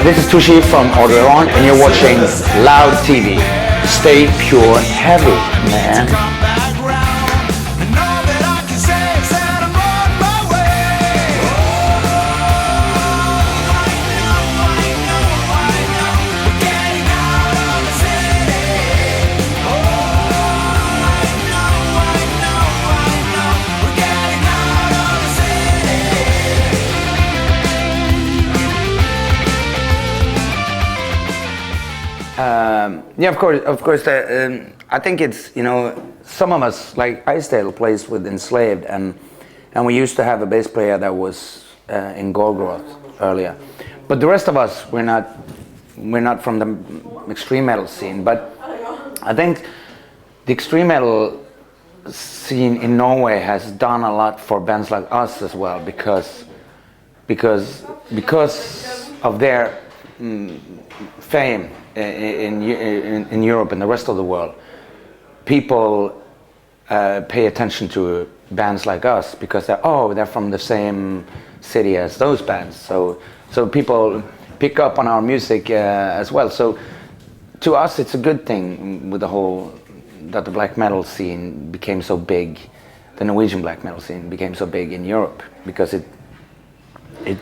Hi, this is Tooshie from Audrey Horne, and you're watching Loud TV. Stay pure and heavy, man. Yeah, of course. I think it's, some of us, like Icedale plays with Enslaved, and we used to have a bass player that was in Gorgoroth earlier. But the rest of us, we're not from the extreme metal scene. But I think the extreme metal scene in Norway has done a lot for bands like us as well, because of their fame in Europe and the rest of the world. People pay attention to bands like us because they're from the same city as those bands. So people pick up on our music as well. So to us, it's a good thing with that the black metal scene became so big. The Norwegian black metal scene became so big in Europe because it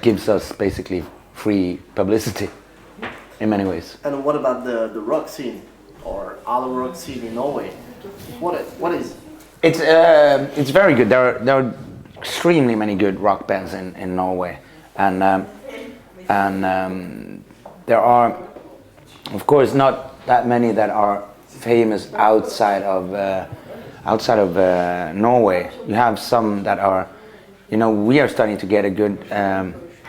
gives us basically free publicity in many ways. And what about the rock scene or other rock scene in Norway? What is? It's very good. There are extremely many good rock bands in Norway, and there are, of course, not that many that are famous outside of Norway. You have some that are, we are starting to get a good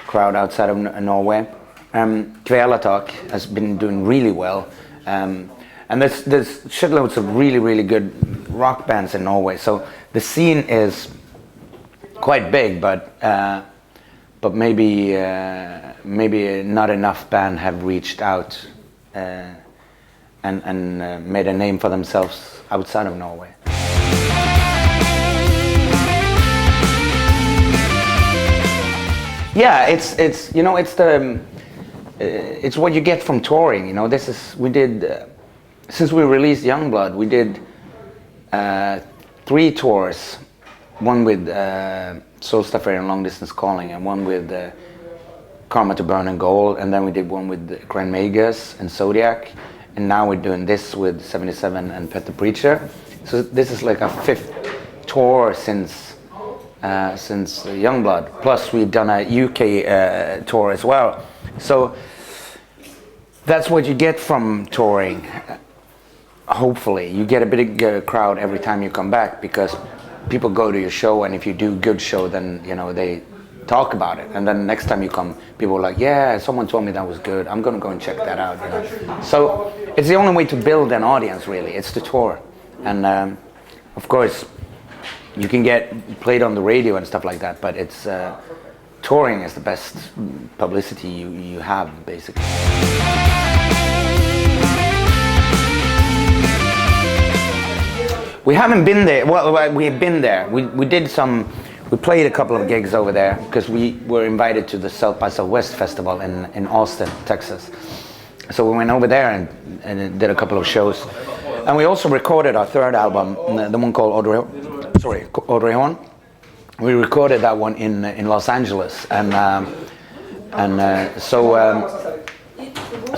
crowd outside of Norway. Kvelertak has been doing really well, and there's shitloads of really good rock bands in Norway. So the scene is quite big, but maybe not enough bands have reached out and made a name for themselves outside of Norway. Yeah, it's what you get from touring. Since we released Youngblood, we did 3 tours, one with Soulstaffer and Long Distance Calling, and one with Karma to Burn and Gold, and then we did one with Grand Magus and Zodiac, and now we're doing this with 77 and Pet the Preacher. So this is like a 5th tour since Youngblood. Plus we've done a UK tour as well. So that's what you get from touring. Hopefully you get a bigger crowd every time you come back, because people go to your show, and if you do a good show, then they talk about it, and then next time you come, people are like, yeah, someone told me that was good, I'm gonna go and check that out. So it's the only way to build an audience, really. It's the tour. And of course you can get played on the radio and stuff like that, but it's touring is the best publicity you have, basically. We haven't been there. Well, we have been there. We played a couple of gigs over there because we were invited to the South by Southwest festival in Austin, Texas. So we went over there and did a couple of shows. And we also recorded our 3rd album, the one called Audrey Horne. We recorded that one in Los Angeles, so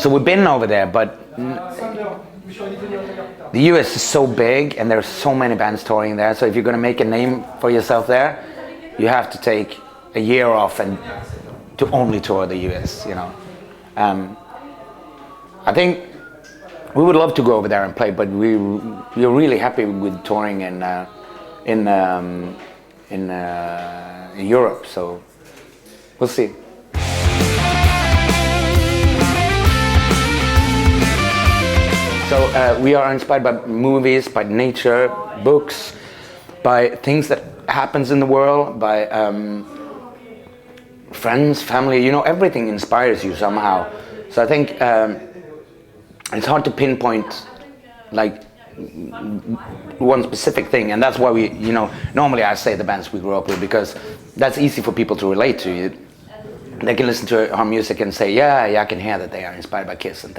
we've been over there, but the US is so big and there's so many bands touring there. So if you're going to make a name for yourself there, you have to take a year off and to only tour the US. I think we would love to go over there and play, but we're really happy with touring in Europe, so we'll see. So we are inspired by movies, by nature, books, by things that happens in the world, by friends, family. Everything inspires you somehow. So I think it's hard to pinpoint like one specific thing, and that's why normally I say the bands we grew up with, because that's easy for people to relate to. they can listen to our music and say, yeah, I can hear that they are inspired by Kiss and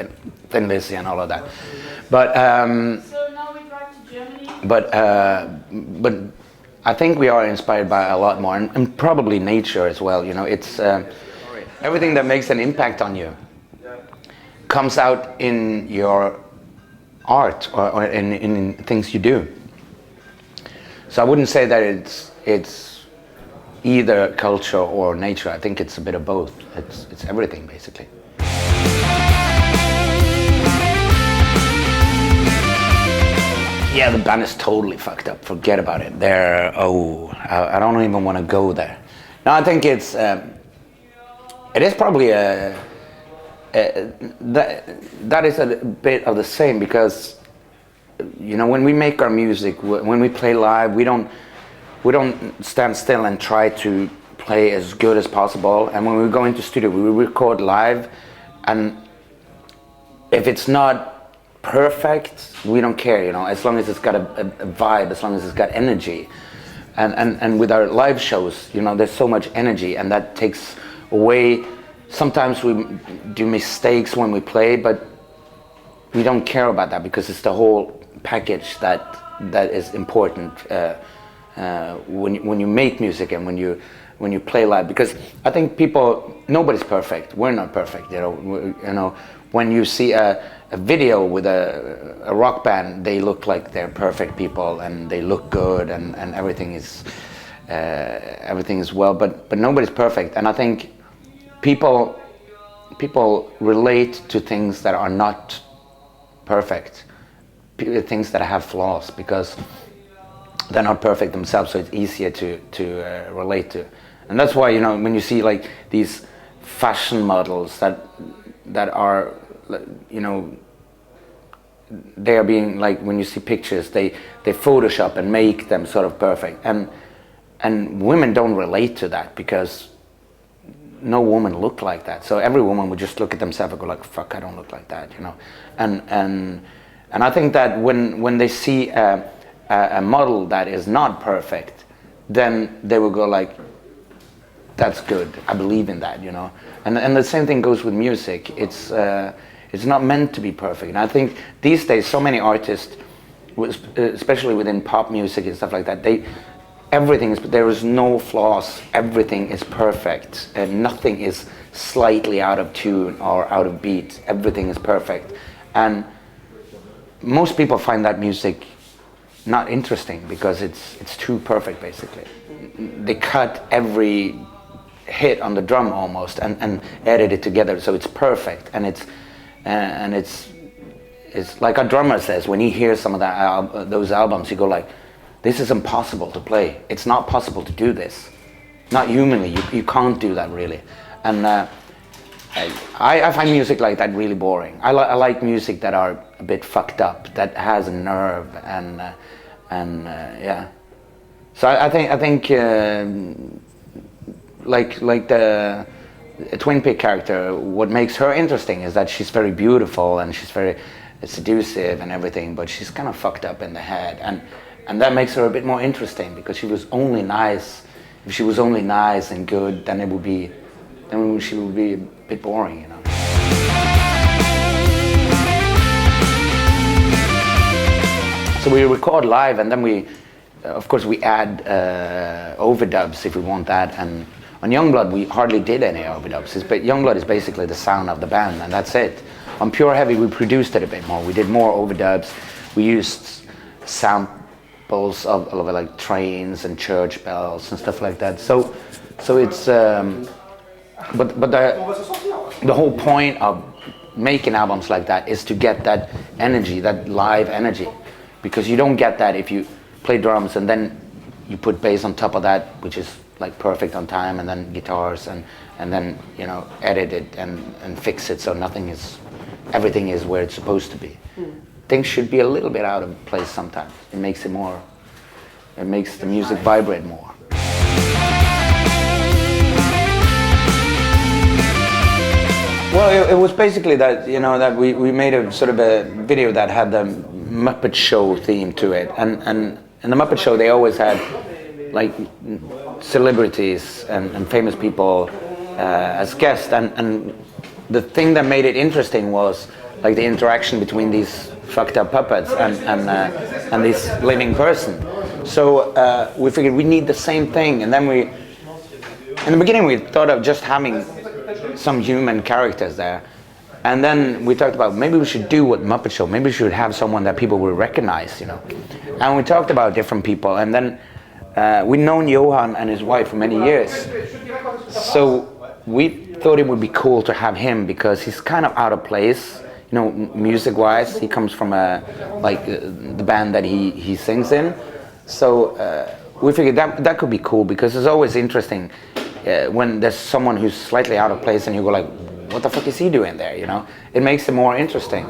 Thin Lizzy and all of that. But So now we drive to Germany. but I think we are inspired by a lot more, and probably nature as well. You know, it's everything that makes an impact on you comes out in your art or in things you do. So I wouldn't say that it's either culture or nature. I think it's a bit of both. It's everything basically. Yeah, the band is totally fucked up. Forget about it. I don't even want to go there. No, I think it is probably that is a bit of the same, because you know, when we make our music, when we play live, we don't stand still and try to play as good as possible. And when we go into studio, we record live, and if it's not perfect, we don't care, you know, as long as it's got a vibe, as long as it's got energy. And with our live shows, you know, there's so much energy, and that takes away. Sometimes we do mistakes when we play, but we don't care about that, because it's the whole package that is important when you make music and when you play live. Because I think nobody's perfect. We're not perfect, you know. When you see a video with a rock band, they look like they're perfect people, and they look good, and everything is well, but nobody's perfect. And I think people relate to things that are not perfect, things that have flaws, because they're not perfect themselves, so it's easier to relate to. And that's why, you know, when you see like these fashion models that are, you know, they are being like, when you see pictures, they Photoshop and make them sort of perfect, and women don't relate to that, because no woman looked like that. So every woman would just look at themselves and go like, fuck, I don't look like that, you know. And I think that when they see a model that is not perfect, then they will go like, that's good, I believe in that, you know. And the same thing goes with music. It's not meant to be perfect. And I think these days so many artists, especially within pop music and stuff like that, there is no flaws. Everything is perfect, and nothing is slightly out of tune or out of beat. Everything is perfect, and most people find that music not interesting, because it's too perfect. Basically, they cut every hit on the drum almost and edit it together so it's perfect, and it's like our drummer says, when he hears some of those albums, he go like, this is impossible to play. It's not possible to do this. Not humanly, you can't do that really. And I find music like that really boring. I like music that are a bit fucked up, that has a nerve, and yeah. So I think like the Twin Peak character, what makes her interesting is that she's very beautiful and she's very seductive and everything, but she's kind of fucked up in the head, and that makes her a bit more interesting, because she was only nice. If she was only nice and good, then she would be a bit boring, you know. So we record live, and then of course we add overdubs if we want that. And on Youngblood we hardly did any overdubs. But Youngblood is basically the sound of the band, and that's it. On Pure Heavy we produced it a bit more. We did more overdubs. We used samples of like trains and church bells and stuff like that. So it's but the whole point of making albums like that is to get that energy, that live energy, because you don't get that if you play drums and then you put bass on top of that, which is like perfect on time, and then guitars, and then, you know, edit it and fix it so everything is where it's supposed to be. Things should be a little bit out of place sometimes. It makes the music vibrate more. Well, it was basically that, you know, that we made a sort of a video that had the Muppet Show theme to it, and in the Muppet Show they always had like celebrities and famous people as guests, and the thing that made it interesting was like the interaction between these fucked up puppets and this living person. So we figured we need the same thing, and then in the beginning we thought of just having some human characters there, and then we talked about maybe we should do what Muppet Show, maybe we should have someone that people will recognize, you know. And we talked about different people, and then we've known Johan and his wife for many years, so we thought it would be cool to have him because he's kind of out of place, you know, music-wise. He comes from the band that he sings in, so we figured that could be cool because it's always interesting when there's someone who's slightly out of place and you go like, what the fuck is he doing there, you know? It makes it more interesting.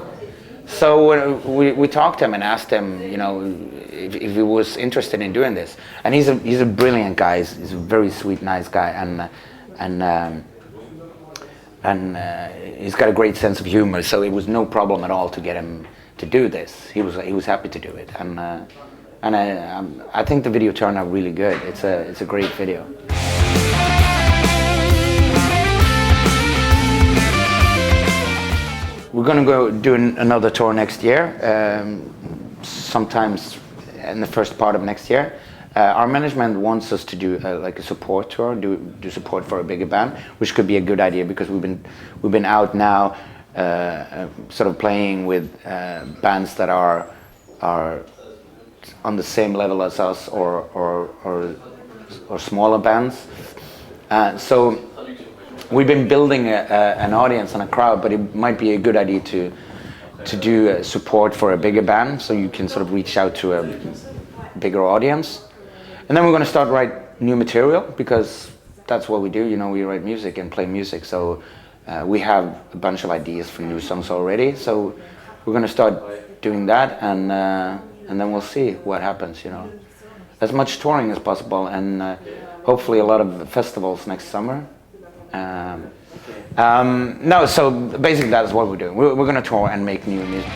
So we talked to him and asked him, you know, if he was interested in doing this. And he's a brilliant guy. He's a very sweet, nice guy, and he's got a great sense of humor. So it was no problem at all to get him to do this. He was happy to do it, and I think the video turned out really good. It's a great video. We're going to go do another tour next year, sometimes in the first part of next year. Our management wants us to do like a support tour, do support for a bigger band, which could be a good idea because we've been out now, sort of playing with bands that are on the same level as us or smaller bands. So we've been building an audience and a crowd, but it might be a good idea to do support for a bigger band, so you can sort of reach out to a bigger audience. And then we're going to start write new material because that's what we do. You know, we write music and play music. So we have a bunch of ideas for new songs already. So we're going to start doing that, and then we'll see what happens. You know, as much touring as possible, and hopefully a lot of festivals next summer. No, so basically that's what we're doing. We're going to tour and make new music.